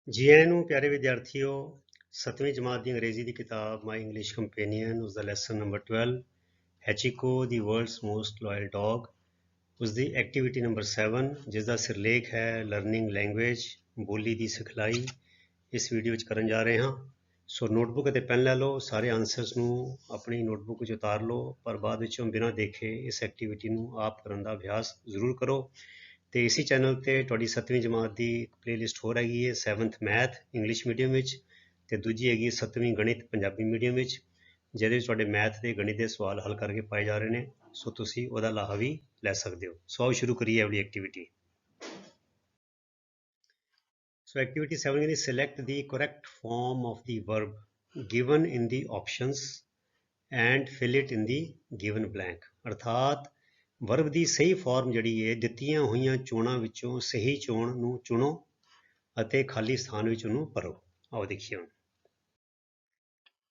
जी आਇਆਂ ਨੂੰ ਪਿਆਰੇ ਵਿਦਿਆਰਥੀਓ 7ਵੀਂ ਜਮਾਤ ਦੀ ਅੰਗਰੇਜ਼ੀ ਦੀ ਕਿਤਾਬ ਮਾਈ ਇੰਗਲਿਸ਼ ਕੰਪੈਨੀਅਨ ਉਸ ਦਾ ਲੈਸਨ ਨੰਬਰ 12 ਹੈਚੀਕੋ ਦੀ ਵਰਲਡਸ ਮੋਸਟ ਲਾਇਲ ਡੌਗ ਉਸ ਦੀ ਐਕਟੀਵਿਟੀ ਨੰਬਰ 7 ਜਿਸ ਦਾ ਸਿਰਲੇਖ ਹੈ ਲਰਨਿੰਗ ਲੈਂਗੁਏਜ ਬੋਲੀ ਦੀ ਸਿਖਲਾਈ ਇਸ ਵੀਡੀਓ ਵਿੱਚ ਕਰਨ ਜਾ ਰਹੇ ਹਾਂ। ਸੋ ਨੋਟਬੁੱਕ ਅਤੇ ਪੈਨ ਲੈ ਲਓ, ਸਾਰੇ ਆਨਸਰਸ ਨੂੰ ਆਪਣੀ ਨੋਟਬੁੱਕ ਵਿੱਚ ਉਤਾਰ ਲਓ, ਪਰ ਬਾਅਦ ਵਿੱਚੋਂ ਬਿਨਾਂ ਦੇਖੇ ਇਸ ਐਕਟੀਵਿਟੀ ਨੂੰ ਆਪ ਕਰਨ ਦਾ ਅਭਿਆਸ ਜ਼ਰੂਰ ਕਰੋ। ਤੇ ਇਸੇ ਚੈਨਲ ਤੇ ਤੁਹਾਡੀ 7ਵੀਂ ਜਮਾਤ ਦੀ ਪਲੇਲਿਸਟ ਹੋ ਰਹੀ ਹੈ 7th ਮੈਥ ਇੰਗਲਿਸ਼ ਮੀਡੀਅਮ ਵਿੱਚ ਤੇ ਦੂਜੀ ਹੈਗੀ 7ਵੀਂ ਗਣਿਤ ਪੰਜਾਬੀ ਮੀਡੀਅਮ ਵਿੱਚ, ਜਿਹਦੇ ਵਿੱਚ ਤੁਹਾਡੇ ਮੈਥ ਦੇ ਗਣਿਤ ਦੇ ਸਵਾਲ ਹੱਲ ਕਰਕੇ ਪਾਏ ਜਾ ਰਹੇ ਨੇ। ਸੋ ਤੁਸੀਂ ਉਹਦਾ ਲਾਹਾ ਵੀ ਲੈ ਸਕਦੇ ਹੋ। ਸੋ ਆਓ ਸ਼ੁਰੂ ਕਰੀਏ ਅਗਲੀ activity. So activity 7 is select the correct form of the verb given in the options and fill it in the given blank। ਅਰਥਾਤ ਵਰਬ ਦੀ ਸਹੀ ਫਾਰਮ ਜਿਹੜੀ ਹੈ ਦਿੱਤੀਆਂ ਹੋਈਆਂ ਚੋਣਾਂ ਵਿੱਚੋਂ ਸਹੀ ਚੋਣ ਨੂੰ ਚੁਣੋ ਅਤੇ ਖਾਲੀ ਸਥਾਨ ਵਿੱਚ ਉਹਨੂੰ ਭਰੋ। ਆਓ ਦੇਖੀਏ ਹੁਣ।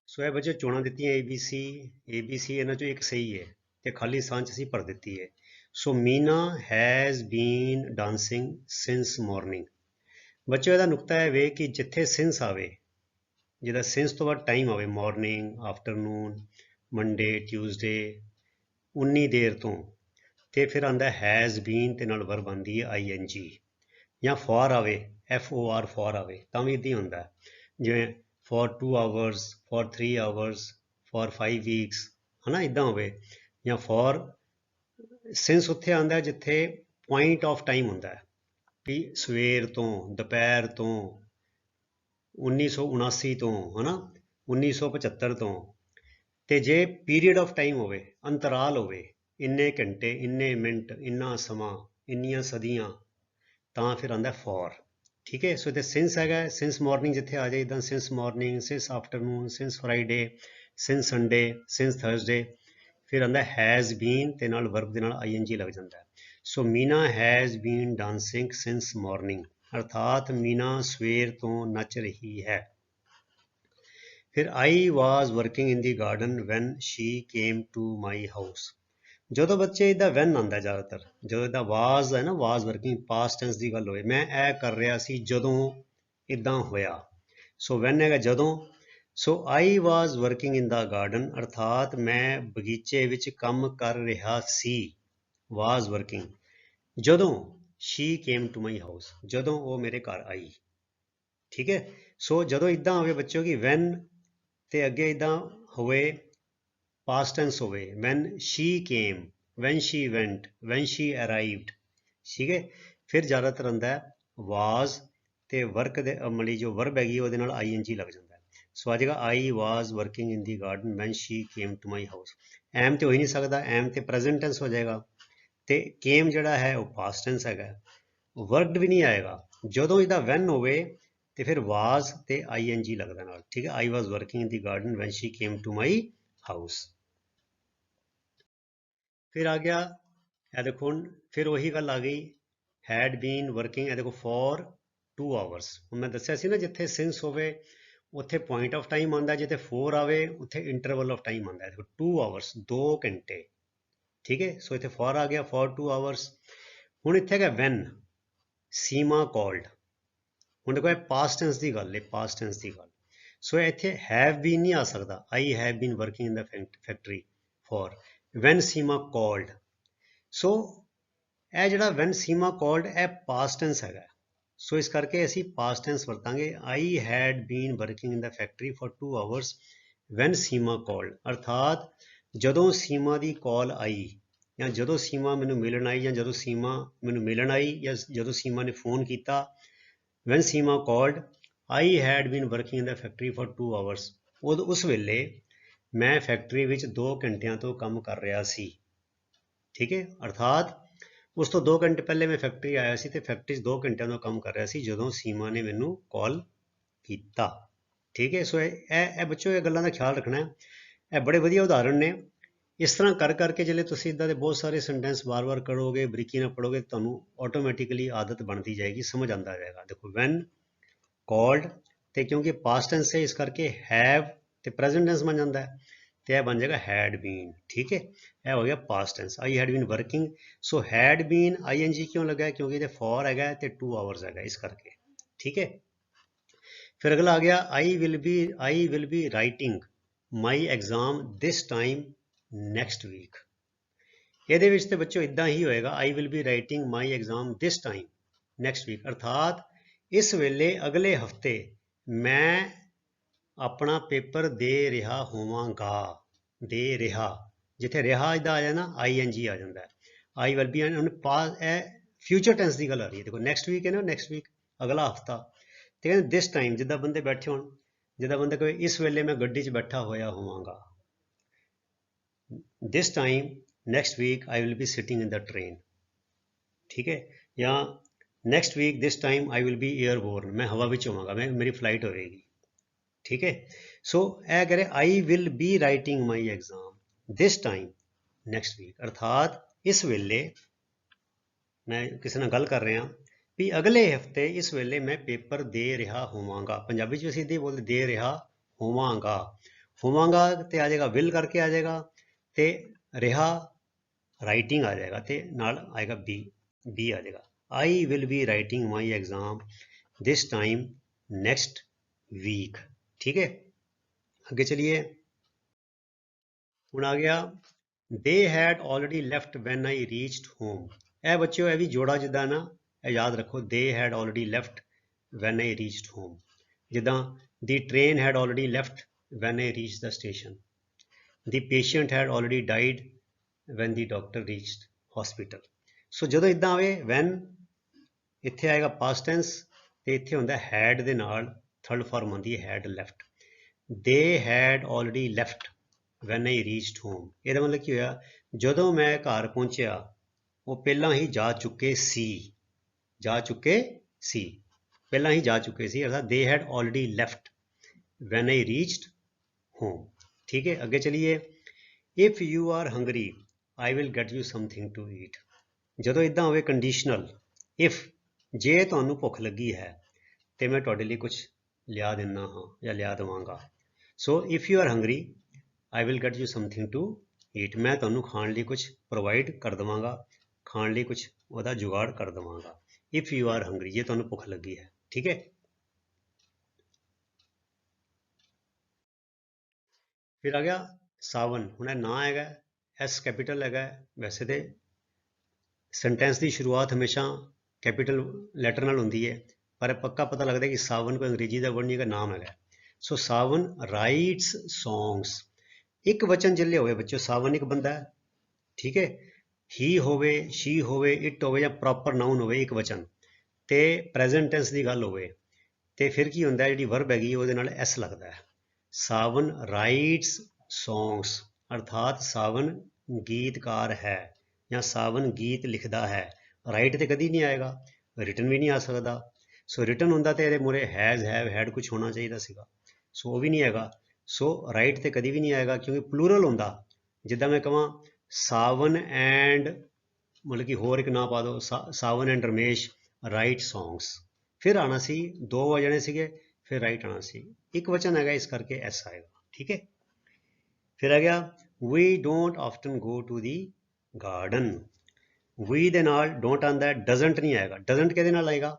ਸੋ ਇਹ ਬੱਚੇ ਚੋਣਾਂ ਦਿੱਤੀਆਂ ABC ਇਹਨਾਂ ਚੋਂ ਇੱਕ ਸਹੀ ਹੈ ਤੇ ਖਾਲੀ ਸਥਾਨ 'ਚ ਅਸੀਂ ਭਰ ਦਿੱਤੀ ਹੈ। So Meena has been dancing since morning. ਬੱਚਿਓ ਇਹਦਾ ਨੁਕਤਾ ਇਹ ਵੇ ਕਿ ਜਿੱਥੇ ਸਿੰਸ ਆਵੇ, ਜਿਹਦਾ ਸਿੰਸ ਤੋਂ ਬਾਅਦ ਟਾਈਮ ਆਵੇ, ਮਾਰਨਿੰਗ, ਆਫਟਰਨੂਨ, ਮੰਡੇ, ਟਿਊਜ਼ਡੇ, ਉਨੀ ਦੇਰ ਤੋਂ, ਤੇ ਫਿਰ ਆਉਂਦਾ ਹੈਜ਼ ਬੀਨ ਤੇ ਨਾਲ ਵਰਬ ਆਉਂਦੀ ਹੈ ING। ਜਾਂ ਫॉर ਆਵੇ FOR ਫॉर ਆਵੇ ਤਾਂ ਵੀ ਇੱਦਾਂ ਹੀ ਹੁੰਦਾ, ਜਿਵੇਂ for 2 hours, for 3 hours, for 5 weeks, ਹੈ ਨਾ, ਇੱਦਾਂ ਹੋਵੇ। ਜਾਂ for ਸਿੰਸ ਉੱਥੇ ਆਉਂਦਾ ਜਿੱਥੇ ਪੁਆਇੰਟ ਆਫ ਟਾਈਮ ਹੁੰਦਾ ਵੀ ਸਵੇਰ ਤੋਂ, ਦੁਪਹਿਰ ਤੋਂ, 1979 ਤੋਂ, ਹੈ ਨਾ, 1975 ਤੋਂ। ਤੇ ਜੇ ਪੀਰੀਅਡ ਆਫ ਟਾਈਮ ਹੋਵੇ, ਅੰਤਰਾਲ ਹੋਵੇ, ਇੰਨੇ ਘੰਟੇ, ਇੰਨੇ ਮਿੰਟ, ਇੰਨਾ ਸਮਾਂ, ਇੰਨੀਆਂ ਸਦੀਆਂ, ਤਾਂ ਫਿਰ ਆਉਂਦਾ ਫॉर। ਠੀਕ ਹੈ। ਸੋ ਇੱਥੇ ਸਿੰਸ ਹੈਗਾ, ਸਿੰਸ ਮਾਰਨਿੰਗ ਜਿੱਥੇ ਆ ਜਾਏ, ਇੱਦਾਂ since morning, since afternoon, since Friday, since Sunday, since Thursday. ਫਿਰ ਆਉਂਦਾ ਹੈਜ਼ ਬੀਨ ਤੇ ਨਾਲ ਵਰਬ ਦੇ ਨਾਲ ING ਲੱਗ ਜਾਂਦਾ। So Meena has been dancing since morning, ਅਰਥਾਤ ਮੀਨਾ ਸਵੇਰ ਤੋਂ ਨੱਚ ਰਹੀ ਹੈ। ਫਿਰ I was working in the garden when she came to my house। ਜਦੋਂ ਬੱਚੇ ਇਹਦਾ ਵੈਨ ਆਉਂਦਾ ਜ਼ਿਆਦਾਤਰ, ਜਦੋਂ ਇਹਦਾ ਵਾਜ਼ ਹੈ ਨਾ, ਵਾਜ਼ ਵਰਕਿੰਗ ਪਾਸਟ ਟੈਂਸ ਦੀ ਗੱਲ ਹੋਏ, ਮੈਂ ਇਹ ਕਰ ਰਿਹਾ ਸੀ ਜਦੋਂ ਇੱਦਾਂ ਹੋਇਆ। ਸੋ ਵੈਨ ਹੈਗਾ ਜਦੋਂ। ਸੋ I was working in the garden, ਅਰਥਾਤ ਮੈਂ ਬਗੀਚੇ ਵਿੱਚ ਕੰਮ ਕਰ ਰਿਹਾ ਸੀ, was working, ਜਦੋਂ she came to my house, ਜਦੋਂ ਉਹ ਮੇਰੇ ਘਰ ਆਈ। ਠੀਕ ਹੈ। ਸੋ ਜਦੋਂ ਇੱਦਾਂ ਹੋਵੇ ਬੱਚਿਓ ਕਿ ਵੈਨ ਤੇ ਅੱਗੇ ਇੱਦਾਂ ਹੋਵੇ, ਪਾਸਟ ਟੈਂਸ ਹੋਵੇ, when she came, when she went, when she arrived। ਠੀਕ ਹੈ। ਫਿਰ ਜ਼ਿਆਦਾਤਰ ਆਉਂਦਾ was ਤੇ ਵਰਕ ਦੇ ਅਮਲੀ ਜੋ ਵਰਬ ਹੈਗੀ ਉਹਦੇ ਨਾਲ ING ਲੱਗ ਜਾਂਦਾ। ਸੋ ਆ ਜਾਏਗਾ I was working in the garden when she came to my house। M ਤੇ ਹੋ ਹੀ ਨਹੀਂ ਸਕਦਾ, ਐਮ ਤੇ ਪ੍ਰੈਜ਼ੈਂਟ ਟੈਂਸ ਹੋ ਜਾਏਗਾ ਤੇ came ਜਿਹੜਾ ਹੈ ਉਹ ਪਾਸਟ ਟੈਂਸ ਹੈਗਾ। ਵਰਕਡ ਵੀ ਨਹੀਂ ਆਏਗਾ। ਜਦੋਂ ਇਹਦਾ when ਹੋਵੇ ਤੇ ਫਿਰ was ਤੇ ING ਲੱਗਦਾ ਨਾਲ। ਠੀਕ ਹੈ। I was working in the garden when she came to my house। ਫਿਰ ਆ ਗਿਆ, ਇਹ ਦੇਖੋ ਹੁਣ ਫਿਰ ਉਹੀ ਗੱਲ ਆ ਗਈ, had been working, ਇਹ ਦੇਖੋ for 2 hours। ਹੁਣ ਮੈਂ ਦੱਸਿਆ ਸੀ ਨਾ ਜਿੱਥੇ ਸਿੰਸ ਹੋਵੇ ਉੱਥੇ ਪੁਆਇੰਟ ਆਫ ਟਾਈਮ ਆਉਂਦਾ, ਜਿੱਥੇ 4 ਆਵੇ ਉੱਥੇ ਇੰਟਰਵਲ ਆਫ ਟਾਈਮ ਆਉਂਦਾ। ਦੇਖੋ 2 hours 2 ਘੰਟੇ। ਠੀਕ ਹੈ। ਸੋ ਇੱਥੇ for ਆ ਗਿਆ, for 2 hours। ਹੁਣ ਇੱਥੇ ਹੈਗਾ when, ਸੀਮਾ ਕਾਲਡ। ਹੁਣ ਦੇਖੋ ਇਹ ਪਾਸਟ ਟੈਂਸ ਦੀ ਗੱਲ ਹੈ, ਪਾਸਟ ਟੈਂਸ ਦੀ ਗੱਲ। ਸੋ ਇੱਥੇ ਹੈਵ ਬੀਨ ਨਹੀਂ ਆ ਸਕਦਾ, I have been working in the factory for when Seema called. So ਇਹ ਜਿਹੜਾ when ਸੀਮਾ ਕਾਲਡ ਇਹ ਪਾਸਟ ਟੈਂਸ ਹੈਗਾ। ਸੋ ਇਸ ਕਰਕੇ ਅਸੀਂ ਪਾਸਟ ਟੈਂਸ ਵਰਤਾਂਗੇ, I had been working in the factory for 2 hours when Seema called, ਅਰਥਾਤ ਜਦੋਂ ਸੀਮਾ ਦੀ ਕਾਲ ਆਈ, ਜਾਂ ਜਦੋਂ ਸੀਮਾ ਮੈਨੂੰ ਮਿਲਣ ਆਈ, ਜਾਂ ਜਦੋਂ ਸੀਮਾ ਮੈਨੂੰ ਮਿਲਣ ਆਈ, ਜਾਂ ਜਦੋਂ ਸੀਮਾ ਨੇ ਫੋਨ ਕੀਤਾ। when Seema called I had been working in the factory for 2 hours। ਉਸ ਵੇਲੇ ਮੈਂ ਫੈਕਟਰੀ ਵਿੱਚ 2 ਘੰਟਿਆਂ ਤੋਂ ਕੰਮ ਕਰ ਰਿਹਾ ਸੀ। ਠੀਕ ਹੈ। ਅਰਥਾਤ ਉਸ ਤੋਂ 2 ਘੰਟੇ ਪਹਿਲੇ ਮੈਂ ਫੈਕਟਰੀ ਆਇਆ ਸੀ ਤੇ ਫੈਕਟਰੀ 'ਚ 2 ਘੰਟਿਆਂ ਤੋਂ ਕੰਮ ਕਰ ਰਿਹਾ ਸੀ ਜਦੋਂ ਸੀਮਾ ਨੇ ਮੈਨੂੰ ਕਾਲ ਕੀਤਾ। ਠੀਕ ਹੈ। ਸੋ ਇਹ ਬੱਚਿਓ ਇਹ ਗੱਲਾਂ ਦਾ ਖਿਆਲ ਰੱਖਣਾ ਹੈ। ਇਹ ਬੜੇ ਵਧੀਆ ਉਦਾਹਰਣ ਨੇ। ਇਸ ਤਰ੍ਹਾਂ ਕਰ ਕਰਕੇ ਜਿਹੜੇ ਤੁਸੀਂ ਇੱਦਾਂ ਦੇ ਬਹੁਤ ਸਾਰੇ ਸੈਂਟੈਂਸ ਵਾਰ-ਵਾਰ ਕਰੋਗੇ, ਬਰੀਕੀ ਨਾਲ ਪੜ੍ਹੋਗੇ, ਤੁਹਾਨੂੰ ਆਟੋਮੈਟਿਕਲੀ ਆਦਤ ਬਣਦੀ ਜਾਏਗੀ, ਸਮਝ ਆਉਂਦਾ ਜਾਏਗਾ। ਦੇਖੋ when ਕਾਲਡ ਤੇ ਕਿਉਂਕਿ ਪਾਸਟ ਟੈਂਸ ਹੈ ਇਸ ਕਰਕੇ ਹੈਵ ਤੇ ਪ੍ਰੈਜ਼ੈਂਟ ਟੈਂਸ ਬਣ ਜਾਂਦਾ ਹੈ ਤੇ ਇਹ ਬਣ ਜਾਏਗਾ had been। ਠੀਕ ਹੈ। ਇਹ ਹੋ ਗਿਆ past tense, I had been working। So had been ING ਕਿਉਂ ਲੱਗਾ? ਕਿਉਂਕਿ ਇਹਦੇ for ਹੈਗਾ ਤੇ 2 hours ਹੈਗਾ, ਇਸ ਕਰਕੇ। ਠੀਕ ਹੈ। फिर अगला आ गया I will be writing my exam this time next week. ਇਹਦੇ ਵਿੱਚ ਤੇ ਬੱਚੋ ਇਦਾਂ ਹੀ ਹੋਏਗਾ, I will be writing my exam this time next week, ਅਰਥਾਤ ਇਸ ਵੇਲੇ ਅਗਲੇ ਹਫਤੇ ਮੈਂ ਆਪਣਾ ਪੇਪਰ ਦੇ ਰਿਹਾ ਹੋਵਾਂਗਾ। ਦੇ ਰਿਹਾ, ਜਿੱਥੇ ਰਿਹਾ ਇਦਾਂ ਆ ਜਾਏ ਨਾ ING ਆ ਜਾਂਦਾ, ਆਈ ਵਿਲ ਬੀ ਹੁਣ ਪਾਸ ਇਹ ਫਿਊਚਰ ਟੈਂਸ ਦੀ ਗੱਲ ਆ ਰਹੀ ਹੈ। ਦੇਖੋ ਨੈਕਸਟ ਵੀਕ ਹੈ ਨਾ, ਨੈਕਸਟ ਵੀਕ ਅਗਲਾ ਹਫਤਾ, ਤੇ ਕਹਿੰਦੇ ਦਿਸ ਟਾਈਮ, ਜਿੱਦਾਂ ਬੰਦੇ ਬੈਠੇ ਹੋਣ, ਜਿੱਦਾਂ ਬੰਦਾ ਕਹੇ ਇਸ ਵੇਲੇ ਮੈਂ ਗੱਡੀ 'ਚ ਬੈਠਾ ਹੋਇਆ ਹੋਵਾਂਗਾ। This time next week I will be sitting in the train, ठीक है। या next week this time I will be airborne, मैं हवा विच होवांगा, मैं मेरी फ्लाइट होएगी, ठीक है। सो ए कह रहे I will be writing my exam this time next week, अर्थात इस वेले मैं किसी नाल गल कर रहा भी अगले हफ्ते इस वेले मैं पेपर दे रहा होवांगा। पंजाबी च असीं इदां बोलदे दे रहा होवांगा, होवांगा ते आ जाएगा विल करके आ जाएगा, ਤੇ ਰਿਹਾ ਰਾਈਟਿੰਗ ਆ ਜਾਏਗਾ ਤੇ ਨਾਲ ਆਏਗਾ ਬੀ ਆ ਜਾਏਗਾ। I will be writing my exam this time next week, ਠੀਕ ਹੈ। ਅੱਗੇ ਚਲੀਏ, ਹੁਣ ਆ ਗਿਆ they had already left when I reached home. ਇਹ ਬੱਚਿਓ ਇਹ ਵੀ ਜੋੜਾ ਜਿੱਦਾਂ ਨਾ, ਇਹ ਯਾਦ ਰੱਖੋ, ਦੇ had already left when I reached home, ਜਿੱਦਾਂ ਦੀ train head already left when I reach the station, the patient had already died when the doctor reached hospital। ਸੋ ਜਦੋਂ ਇਦਾਂ ਆਵੇ when, ਇੱਥੇ ਆਏਗਾ past tense ਤੇ ਇੱਥੇ ਹੁੰਦਾ had ਦੇ ਨਾਲ ਥਰਡ ਫਾਰਮ ਆਉਂਦੀ ਹੈ had left। they had already left when I reached home, ਇਹਦਾ ਮਤਲਬ ਕੀ ਹੋਇਆ, ਜਦੋਂ ਮੈਂ ਘਰ ਪਹੁੰਚਿਆ ਉਹ ਪਹਿਲਾਂ ਹੀ ਜਾ ਚੁੱਕੇ ਸੀ, ਪਹਿਲਾਂ ਹੀ ਜਾ ਚੁੱਕੇ ਸੀ, ਅਰਥਾਤ they had already left when I reached home, ठीक है। अगे चलिए, if you are hungry I will get you something to eat. ਜਦੋਂ ਇਦਾਂ ਹੋਵੇ ਕੰਡੀਸ਼ਨਲ, ਇਫ ਜੇ ਤੁਹਾਨੂੰ ਭੁੱਖ ਲੱਗੀ ਹੈ ਤੇ ਮੈਂ ਤੁਹਾਡੇ ਲਈ ਕੁਝ ਲਿਆ ਦਿੰਦਾ ਹਾਂ ਜਾਂ ਲਿਆ ਦੇਵਾਂਗਾ। So if you are hungry I will get you something to eat, ਮੈਂ ਤੁਹਾਨੂੰ ਖਾਣ ਲਈ ਕੁਝ ਪ੍ਰੋਵਾਈਡ ਕਰ ਦੇਵਾਂਗਾ, ਖਾਣ ਲਈ ਕੁਝ ਉਹਦਾ ਜੁਗਾੜ ਕਰ ਦੇਵਾਂਗਾ। ਇਫ ਯੂ ਆਰ ਹੰਗਰੀ, ਜੇ ਤੁਹਾਨੂੰ ਭੁੱਖ ਲੱਗੀ ਹੈ, ਠੀਕ ਹੈ। ਫਿਰ ਆ ਗਿਆ ਸਾਵਨ। ਹੁਣ ਇਹ ਨਾਂ ਹੈਗਾ, ਐਸ ਕੈਪੀਟਲ ਹੈਗਾ, ਵੈਸੇ ਤੇ ਸੈਂਟੈਂਸ ਦੀ ਸ਼ੁਰੂਆਤ ਹਮੇਸ਼ਾ ਕੈਪੀਟਲ ਲੈਟਰ ਨਾਲ ਹੁੰਦੀ ਹੈ, ਪਰ ਪੱਕਾ ਪਤਾ ਲੱਗਦਾ ਕਿ ਸਾਵਨ ਕੋਈ ਅੰਗਰੇਜ਼ੀ ਦਾ ਵਰਡ ਨਹੀਂ ਹੈਗਾ, ਨਾਮ ਹੈਗਾ। ਸੋ ਸਾਵਨ ਰਾਈਟਸ ਸੌਂਗਸ, ਇੱਕ ਵਚਨ ਚੱਲੇ ਹੋਵੇ ਬੱਚੋ, ਸਾਵਨ ਇੱਕ ਬੰਦਾ ਹੈ, ਠੀਕ ਹੈ। ਹੀ ਹੋਵੇ, ਸ਼ੀ ਹੋਵੇ, ਇਟ ਹੋਵੇ ਜਾਂ ਪ੍ਰੋਪਰ ਨਾਊਨ ਹੋਵੇ ਇੱਕ ਵਚਨ, ਤੇ ਪ੍ਰੈਜ਼ੈਂਟ ਟੈਂਸ ਦੀ ਗੱਲ ਹੋਵੇ, ਤੇ ਫਿਰ ਕੀ ਹੁੰਦਾ, ਜਿਹੜੀ ਵਰਬ ਹੈਗੀ ਉਹਦੇ ਨਾਲ ਐਸ ਲੱਗਦਾ ਹੈ। ਸਾਵਨ ਰਾਈਟਸ ਸੌਂਗਸ, ਅਰਥਾਤ ਸਾਵਨ ਗੀਤਕਾਰ ਹੈ ਜਾਂ ਸਾਵਨ ਗੀਤ ਲਿਖਦਾ ਹੈ। ਰਾਈਟ ਤੇ ਕਦੀ ਨਹੀਂ ਆਏਗਾ, ਰਿਟਨ ਵੀ ਨਹੀਂ ਆ ਸਕਦਾ। ਸੋ ਰਿਟਨ ਹੁੰਦਾ ਤੇ ਇਹਦੇ ਮੂਹਰੇ ਹੈਜ਼, ਹੈਵ, ਹੈਡ ਕੁਝ ਹੋਣਾ ਚਾਹੀਦਾ ਸੀਗਾ, ਸੋ ਉਹ ਵੀ ਨਹੀਂ ਹੈਗਾ। ਸੋ ਰਾਈਟ ਤੇ ਕਦੀ ਵੀ ਨਹੀਂ ਆਏਗਾ, ਕਿਉਂਕਿ ਪਲੂਰਲ ਹੁੰਦਾ। ਜਿੱਦਾਂ ਮੈਂ ਕਹਾਂ ਸਾਵਨ ਐਂਡ, ਮਤਲਬ ਕਿ ਹੋਰ ਇੱਕ ਨਾਂ ਪਾ ਦਿਓ, Sawan and Ramesh right songs, ਫਿਰ ਆਉਣਾ ਸੀ, ਦੋ ਜਣੇ ਸੀਗੇ, ਫਿਰ ਰਾਈਟ ਆਉਣਾ ਸੀ, ਇੱਕ ਵਚਨ ਹੈਗਾ ਇਸ ਕਰਕੇ ਐਸ ਆਏਗਾ, ਠੀਕ ਹੈ। ਫਿਰ ਆ ਗਿਆ ਵੀ don't often go to the garden. ਵੀ ਦੇ ਨਾਲ ਡੋਂਟ ਆਉਂਦਾ, ਡਜ਼ੰਟ ਨਹੀਂ ਆਏਗਾ। ਡਜ਼ੰਟ ਕਿਹਦੇ ਨਾਲ ਆਏਗਾ,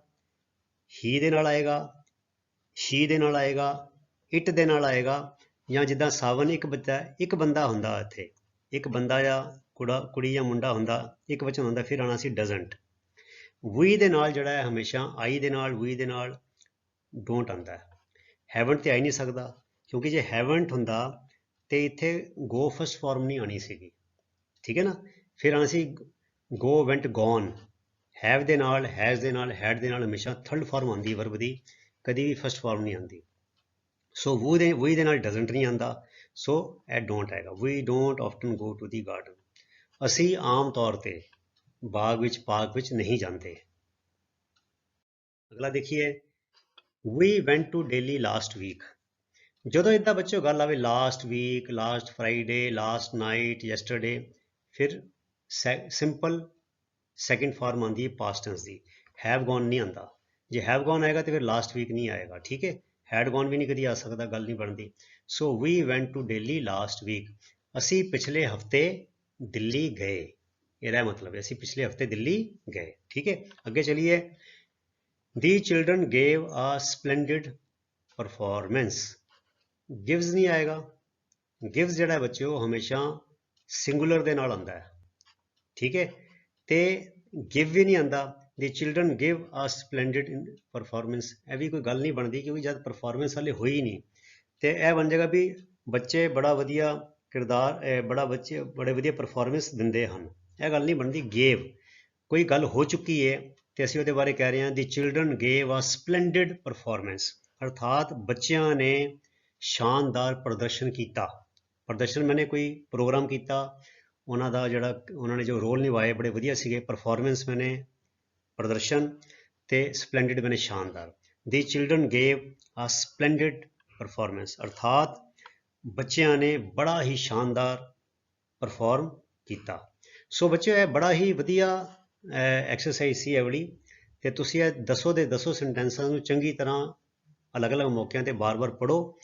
ਹੀ ਦੇ ਨਾਲ ਆਏਗਾ, ਸ਼ੀ ਦੇ ਨਾਲ ਆਏਗਾ, ਇਟ ਦੇ ਨਾਲ ਆਏਗਾ, ਜਾਂ ਜਿੱਦਾਂ ਸਾਵਨ ਇੱਕ ਬੱਚਾ, ਇੱਕ ਬੰਦਾ ਹੁੰਦਾ, ਇੱਥੇ ਇੱਕ ਬੰਦਾ ਜਾਂ ਕੁੜੀ ਜਾਂ ਮੁੰਡਾ ਹੁੰਦਾ, ਇੱਕ ਵਚਨ ਹੁੰਦਾ, ਫਿਰ ਆਉਣਾ ਸੀ ਡਜ਼ੰਟ। ਵੀ ਦੇ ਨਾਲ ਜਿਹੜਾ ਹੈ ਹਮੇਸ਼ਾ ਆਈ ਦੇ ਨਾਲ, ਵੀ ਦੇ ਨਾਲ ਡੋਂਟ ਆਉਂਦਾ ਹੈ। ਹੈਵਨਟ ਤੇ ਆ ਹੀ ਨਹੀਂ ਸਕਦਾ, ਕਿਉਂਕਿ ਜੇ ਹੈਵਨਟ ਹੁੰਦਾ ਤੇ ਇੱਥੇ ਗੋ ਫਸਟ ਫਾਰਮ ਨਹੀਂ ਆਉਣੀ ਸੀਗੀ, ਠੀਕ ਹੈ ਨਾ। ਫਿਰ ਆਉਣਾ ਸੀ ਗੋ, ਵੈਂਟ, ਗੋਨ। ਹੈਵ ਦੇ ਨਾਲ, ਹੈਜ਼ ਦੇ ਨਾਲ, ਹੈਡ ਦੇ ਨਾਲ ਹਮੇਸ਼ਾ ਥਰਡ ਫਾਰਮ ਆਉਂਦੀ ਵਰਬ ਦੀ, ਕਦੀ ਵੀ ਫਸਟ ਫਾਰਮ ਨਹੀਂ ਆਉਂਦੀ। ਸੋ ਵੀ ਦੇ ਨਾਲ ਡਜ਼ੰਟ ਨਹੀਂ ਆਉਂਦਾ, ਸੋ ਇਹ ਡੋਂਟ ਆਏਗਾ। ਵੀ don't often go to the garden, ਅਸੀਂ ਆਮ ਤੌਰ ਤੇ ਬਾਗ ਵਿੱਚ, ਪਾਰਕ ਵਿੱਚ ਨਹੀਂ ਜਾਂਦੇ। ਅਗਲਾ ਦੇਖੀਏ, we went to Delhi last week. ਜਦੋਂ ਇੱਦਾਂ ਬੱਚਿਓ ਗੱਲ ਆਵੇ last week, last Friday, last night, yesterday, ਫਿਰ ਸਿੰਪਲ ਸੈਕਿੰਡ ਫਾਰਮ ਆਉਂਦੀ ਹੈ ਪਾਸਟ ਟੈਂਸ ਦੀ, ਹੈਵ ਗੋਨ ਨਹੀਂ ਆਉਂਦਾ। ਜੇ ਹੈਵ ਗੋਨ ਆਏਗਾ ਤੇ ਫਿਰ ਲਾਸਟ ਵੀਕ ਨਹੀਂ ਆਏਗਾ, ਠੀਕ ਹੈ। ਹੈਡ ਗੋਨ ਵੀ ਨਹੀਂ ਕਦੀ ਆ ਸਕਦਾ, ਗੱਲ ਨਹੀਂ ਬਣਦੀ। So we went to Delhi last week, ਅਸੀਂ ਪਿਛਲੇ ਹਫਤੇ ਦਿੱਲੀ ਗਏ, ਇਹਦਾ ਮਤਲਬ ਹੈ ਅਸੀਂ ਪਿਛਲੇ ਹਫਤੇ ਦਿੱਲੀ ਗਏ, ਠੀਕ ਹੈ। ਅੱਗੇ ਚਲੀਏ, ਦੀ ਚਿਲਡਰਨ ਗੇਵ ਅ ਸਪਲੈਂਡਿਡ परफॉर्मेंस। गिव्स नहीं आएगा, गिव्स ਜਿਹੜਾ ਬੱਚਿਓ ਹਮੇਸ਼ਾ ਸਿੰਗੂਲਰ ਦੇ ਨਾਲ ਆਉਂਦਾ ਹੈ, ਠੀਕ ਹੈ। ਤੇ ਗਿਵ ਵੀ ਨਹੀਂ ਆਉਂਦਾ, ਦੀ ਚਿਲਡਰਨ ਗਿਵ ਆ ਸਪਲੈਂਡਿਡ ਇਨ ਪਰਫਾਰਮੈਂਸ, ਇਹ ਵੀ ਕੋਈ ਗੱਲ ਨਹੀਂ ਬਣਦੀ ਕਿਉਂਕਿ ਜਦ ਪਰਫਾਰਮੈਂਸ ਹਾਲੇ ਹੋਈ ਨਹੀਂ ਤੇ ਇਹ ਬਣ ਜਾਏਗਾ ਵੀ ਬੱਚੇ ਬੜਾ ਵਧੀਆ ਕਿਰਦਾਰ ਬੜੇ ਵਧੀਆ ਪਰਫਾਰਮੈਂਸ ਦਿੰਦੇ ਹਨ, ਇਹ ਗੱਲ ਨਹੀਂ ਬਣਦੀ। ਗੇਵ ਕੋਈ ਗੱਲ ਹੋ ਚੁੱਕੀ ਹੈ ਤੇ ਅਸੀਂ ਉਹਦੇ ਬਾਰੇ ਕਹਿ ਰਹੇ ਹਾਂ ਦੀ ਚਿਲਡਰਨ ਗੇਵ ਆ ਸਪਲੈਂਡਿਡ ਪਰਫਾਰਮੈਂਸ, ਅਰਥਾਤ ਬੱਚਿਆਂ ਨੇ ਸ਼ਾਨਦਾਰ ਪ੍ਰਦਰਸ਼ਨ ਕੀਤਾ। ਪ੍ਰਦਰਸ਼ਨ ਮੈਨੇ ਕੋਈ ਪ੍ਰੋਗਰਾਮ ਕੀਤਾ, ਉਹਨਾਂ ਦਾ ਜਿਹੜਾ ਉਹਨਾਂ ਨੇ ਜੋ ਰੋਲ ਨਿਭਾਏ ਬੜੇ ਵਧੀਆ ਸੀਗੇ। ਪਰਫਾਰਮੈਂਸ ਮੈਨੇ ਪ੍ਰਦਰਸ਼ਨ ਤੇ ਸਪਲੈਂਡਿਡ ਮੈਨੇ ਸ਼ਾਨਦਾਰ। ਦੀ ਚਿਲਡਰਨ ਗੇਵ ਆ ਸਪਲੈਂਡਿਡ ਪਰਫਾਰਮੈਂਸ, ਅਰਥਾਤ ਬੱਚਿਆਂ ਨੇ ਬੜਾ ਹੀ ਸ਼ਾਨਦਾਰ ਪਰਫਾਰਮ ਕੀਤਾ। ਸੋ ਬੱਚਿਓ ਇਹ ਬੜਾ ਹੀ ਵਧੀਆ ਐਕਸਰਸਾਈਜ਼ ਸੀ ਇਹ ਵਾਲੀ, ਤੇ ਤੁਸੀਂ ਇਹ ਦੱਸੋ ਦੇ ਦੱਸੋ ਸੈਂਟੈਂਸਾਂ ਨੂੰ ਚੰਗੀ ਤਰ੍ਹਾਂ ਅਲੱਗ-ਅਲੱਗ ਮੌਕਿਆਂ ਤੇ ਬਾਰ-ਬਾਰ ਪੜ੍ਹੋ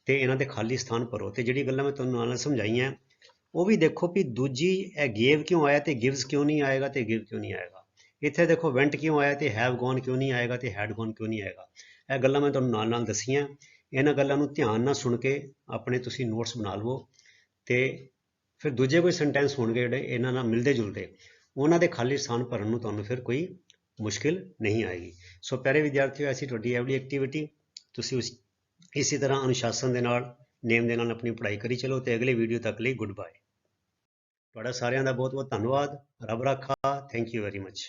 ਤੇ ਇਹਨਾਂ ਦੇ ਖਾਲੀ ਸਥਾਨ ਭਰੋ। ਤੇ ਜਿਹੜੀ ਗੱਲਾਂ ਮੈਂ ਤੁਹਾਨੂੰ ਨਾਲ ਸਮਝਾਈਆਂ ਉਹ ਵੀ ਦੇਖੋ ਵੀ ਦੂਜੀ ਇਹ ਗੇਵ ਕਿਉਂ ਆਇਆ ਤੇ ਗਿਵਸ ਕਿਉਂ ਨਹੀਂ ਆਏਗਾ ਤੇ ਗਿਵ ਕਿਉਂ ਨਹੀਂ ਆਏਗਾ। ਇੱਥੇ ਦੇਖੋ ਵੈਂਟ ਕਿਉਂ ਆਇਆ ਤੇ ਹੈਵ ਗੋਨ ਕਿਉਂ ਨਹੀਂ ਆਏਗਾ ਤੇ ਹੈਡ ਗੋਨ ਕਿਉਂ ਨਹੀਂ ਆਏਗਾ। ਇਹ ਗੱਲਾਂ ਮੈਂ ਤੁਹਾਨੂੰ ਨਾਲ ਨਾਲ ਦੱਸੀਆਂ, ਇਹਨਾਂ ਗੱਲਾਂ ਨੂੰ ਧਿਆਨ ਨਾਲ ਸੁਣ ਕੇ ਆਪਣੇ ਤੁਸੀਂ ਨੋਟਸ ਬਣਾ ਲਵੋ ਤੇ ਫਿਰ ਦੂਜੇ ਕੋਈ ਸੈਂਟੈਂਸ ਹੋਣਗੇ ਜਿਹੜੇ ਇਹਨਾਂ ਨਾਲ ਮਿਲਦੇ ਜੁਲਦੇ, ਉਹਨਾਂ ਦੇ ਖਾਲੀ ਸਥਾਨ ਭਰਨ ਨੂੰ ਤੁਹਾਨੂੰ ਫਿਰ ਕੋਈ ਮੁਸ਼ਕਿਲ ਨਹੀਂ ਆਏਗੀ। ਸੋ ਪਿਆਰੇ ਵਿਦਿਆਰਥੀਓ, ਐਸੀ ਤੁਹਾਡੀ ਐਵਲੀ ਐਕਟੀਵਿਟੀ ਤੁਸੀਂ ਇਸੇ ਤਰ੍ਹਾਂ ਅਨੁਸ਼ਾਸਨ ਦੇ ਨਾਲ ਨੇਮ ਦੇ ਨਾਲ ਆਪਣੀ ਪੜ੍ਹਾਈ ਕਰੀ ਚਲੋ। ਤੇ ਅਗਲੇ ਵੀਡੀਓ ਤੱਕ ਲਈ ਗੁੱਡ ਬਾਏ। ਤੁਹਾਡਾ ਸਾਰਿਆਂ ਦਾ ਬਹੁਤ ਬਹੁਤ ਧੰਨਵਾਦ। ਰੱਬ ਰਾਖਾ। Thank you very much.